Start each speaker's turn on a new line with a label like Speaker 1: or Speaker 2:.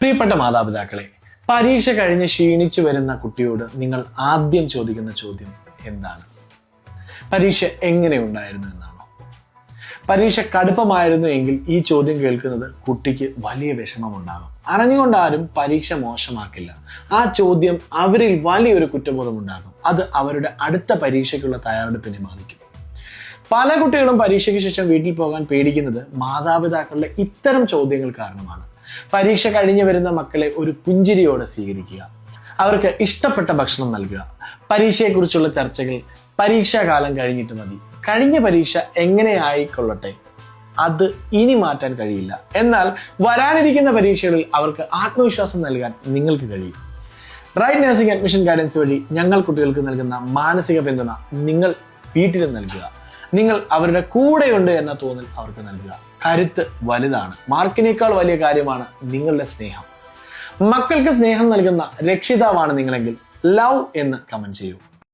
Speaker 1: പ്രിയപ്പെട്ട മാതാപിതാക്കളെ, പരീക്ഷ കഴിഞ്ഞ് ക്ഷീണിച്ചു വരുന്ന കുട്ടിയോട് നിങ്ങൾ ആദ്യം ചോദിക്കുന്ന ചോദ്യം എന്താണ്? പരീക്ഷ എങ്ങനെയുണ്ടായിരുന്നു എന്നാണോ? പരീക്ഷ കടുപ്പമായിരുന്നു എങ്കിൽ ഈ ചോദ്യം കേൾക്കുന്നത് കുട്ടിക്ക് വലിയ വിഷമമുണ്ടാകും. അറിഞ്ഞുകൊണ്ടാരും പരീക്ഷ മോശമാക്കില്ല. ആ ചോദ്യം അവരിൽ വലിയൊരു കുറ്റബോധം ഉണ്ടാകും. അത് അവരുടെ അടുത്ത പരീക്ഷയ്ക്കുള്ള തയ്യാറെടുപ്പിനെ ബാധിക്കും. പല കുട്ടികളും പരീക്ഷയ്ക്ക് ശേഷം വീട്ടിൽ പോകാൻ പേടിക്കുന്നത് മാതാപിതാക്കളുടെ ഇത്തരം ചോദ്യങ്ങൾ കാരണമാണ്. പരീക്ഷ കഴിഞ്ഞു വരുന്ന മക്കളെ ഒരു പുഞ്ചിരിയോടെ സ്വീകരിക്കുക, അവർക്ക് ഇഷ്ടപ്പെട്ട ഭക്ഷണം നൽകുക, പരീക്ഷയെക്കുറിച്ചുള്ള ചർച്ചകൾ പരീക്ഷാകാലം കഴിഞ്ഞിട്ട് മതി, കഴിഞ്ഞ പരീക്ഷ എങ്ങനെയായിക്കൊള്ളട്ടെ, അത് ഇനി മാറ്റാൻ കഴിയില്ല. എന്നാൽ വരാനിരിക്കുന്ന പരീക്ഷകളിൽ അവർക്ക് ആത്മവിശ്വാസം നൽകാൻ നിങ്ങൾക്ക് കഴിയും. റൈറ്റ് നഴ്സിംഗ് അഡ്മിഷൻ ഗൈഡൻസ് വഴി ഞങ്ങൾ കുട്ടികൾക്ക് നൽകുന്ന മാനസിക പിന്തുണ നിങ്ങൾ വീട്ടിലും നൽകുക. നിങ്ങൾ അവരുടെ കൂടെയുണ്ട് എന്ന തോന്നൽ അവർക്ക് നൽകുക. കരുത്ത് വലുതാണ്. മാർക്കിനേക്കാൾ വലിയ കാര്യമാണ് നിങ്ങളുടെ സ്നേഹം. മക്കൾക്ക് സ്നേഹം നൽകുന്ന രക്ഷിതാവാണ് നിങ്ങളെങ്കിൽ ലവ് എന്ന് കമന്റ് ചെയ്യൂ.